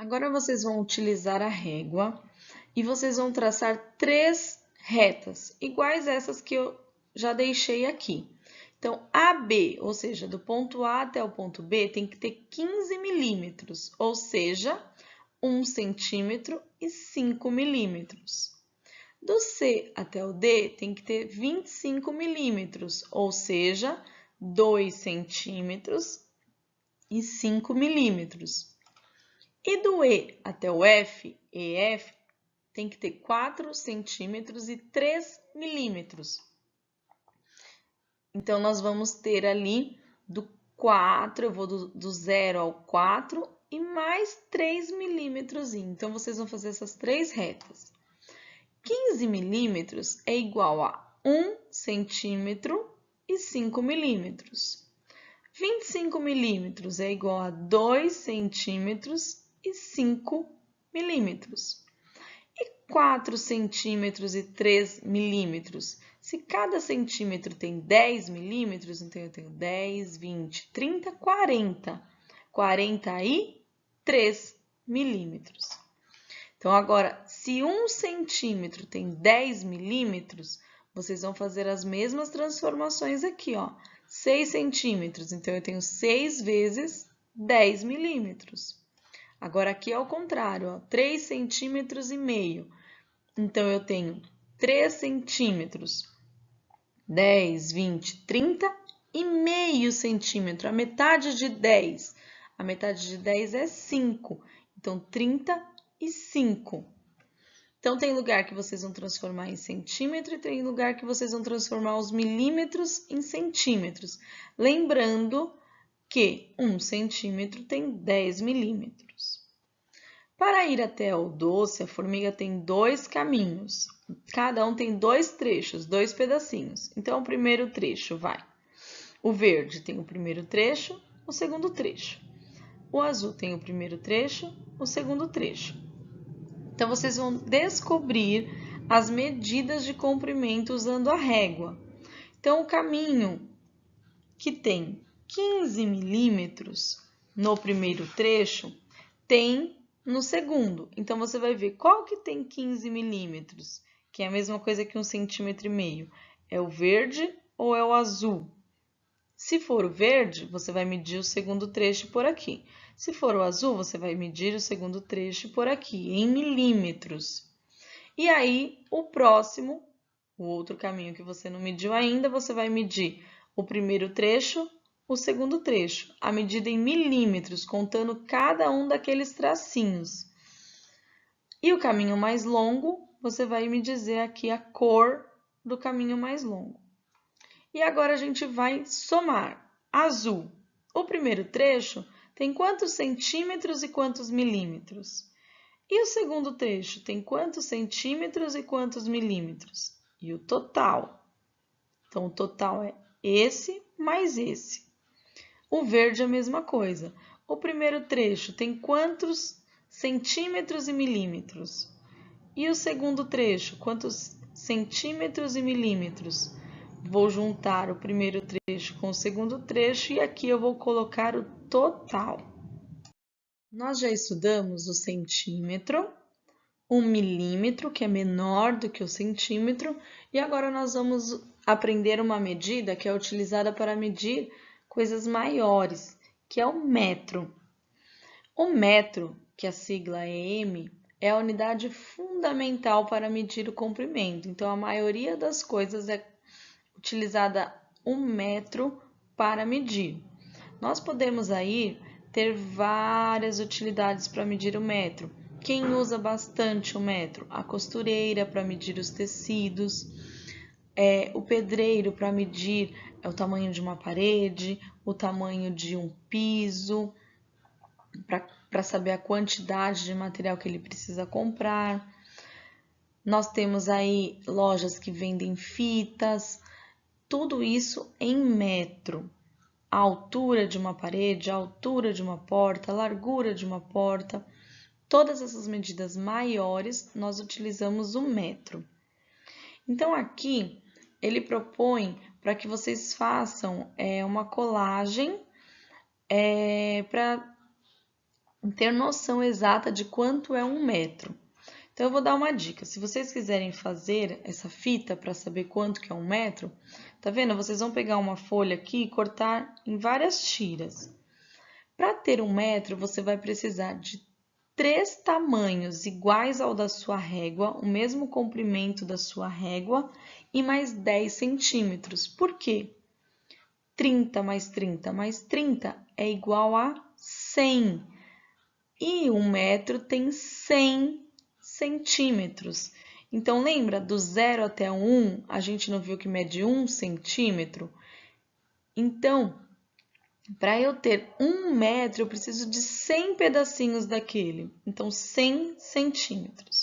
Agora vocês vão utilizar a régua e vocês vão traçar 3 retas, iguais essas que eu já deixei aqui. Então, AB, ou seja, do ponto A até o ponto B, tem que ter 15 milímetros, ou seja, 1 centímetro e 5 milímetros. Do C até o D, tem que ter 25 milímetros, ou seja, 2 centímetros e 5 milímetros. E do E até o F, EF, tem que ter 4 centímetros e 3 milímetros. Então, nós vamos ter ali do 4, eu vou do 0 ao 4 e mais 3 milímetros. Então, vocês vão fazer essas 3 retas. 15 milímetros é igual a 1 centímetro e 5 milímetros. 25 milímetros é igual a 2 centímetros e 5 milímetros. E 4 centímetros e 3 milímetros? Se cada centímetro tem 10 milímetros, então eu tenho 10, 20, 30, 40. 43 milímetros. Então, agora, se 1 centímetro tem 10 milímetros, vocês vão fazer as mesmas transformações aqui, ó. 6 centímetros, então eu tenho 6 vezes 10 milímetros. Agora, aqui é o contrário, ó, 3 centímetros e meio. Então, eu tenho 3 centímetros, 10, 20, 30 e meio centímetro, a metade de 10. A metade de 10 é 5, então 35. Então, tem lugar que vocês vão transformar em centímetro e tem lugar que vocês vão transformar os milímetros em centímetros. Lembrando que 1 centímetro tem 10 milímetros. Para ir até o doce, a formiga tem 2 caminhos. Cada um tem 2 trechos, 2 pedacinhos. Então, o primeiro trecho vai. O verde tem o primeiro trecho, o segundo trecho. O azul tem o primeiro trecho, o segundo trecho. Então, vocês vão descobrir as medidas de comprimento usando a régua. Então, o caminho que tem 15 milímetros no primeiro trecho tem no segundo. Então, você vai ver qual que tem 15 milímetros, que é a mesma coisa que 1,5 centímetro. É o verde ou é o azul? Se for o verde, você vai medir o segundo trecho por aqui. Se for o azul, você vai medir o segundo trecho por aqui, em milímetros. E aí, o próximo, o outro caminho que você não mediu ainda, você vai medir o primeiro trecho, o segundo trecho, a medida em milímetros, contando cada um daqueles tracinhos. E o caminho mais longo, você vai me dizer aqui a cor do caminho mais longo. E agora a gente vai somar. Azul. O primeiro trecho tem quantos centímetros e quantos milímetros? E o segundo trecho tem quantos centímetros e quantos milímetros? E o total. Então, o total é esse mais esse. O verde é a mesma coisa. O primeiro trecho tem quantos centímetros e milímetros? E o segundo trecho, quantos centímetros e milímetros? Vou juntar o primeiro trecho com o segundo trecho e aqui eu vou colocar o total. Nós já estudamos o centímetro, o milímetro, que é menor do que o centímetro, e agora nós vamos aprender uma medida que é utilizada para medir coisas maiores, que é o metro. O metro, que a sigla é M, é a unidade fundamental para medir o comprimento. Então, a maioria das coisas é utilizada um metro para medir. Nós podemos aí ter várias utilidades para medir o metro. Quem usa bastante o metro? A costureira para medir os tecidos, o pedreiro para medir o tamanho de uma parede, o tamanho de um piso, para saber a quantidade de material que ele precisa comprar. Nós temos aí lojas que vendem fitas, tudo isso em metro. A altura de uma parede, a altura de uma porta, a largura de uma porta, todas essas medidas maiores nós utilizamos o metro. Então, aqui ele propõe para que vocês façam uma colagem para ter noção exata de quanto é 1 metro. Então, eu vou dar uma dica. Se vocês quiserem fazer essa fita para saber quanto que é 1 metro, tá vendo? Vocês vão pegar uma folha aqui e cortar em várias tiras. Para ter 1 metro, você vai precisar de 3 tamanhos iguais ao da sua régua, o mesmo comprimento da sua régua e mais 10 centímetros. Por quê? 30 mais 30 mais 30 é igual a 100. E 1 metro tem 100 centímetros. Então, lembra, do 0 até o 1, a gente não viu que mede 1 centímetro? Então, para eu ter 1 metro, eu preciso de 100 pedacinhos daquele. Então, 100 centímetros.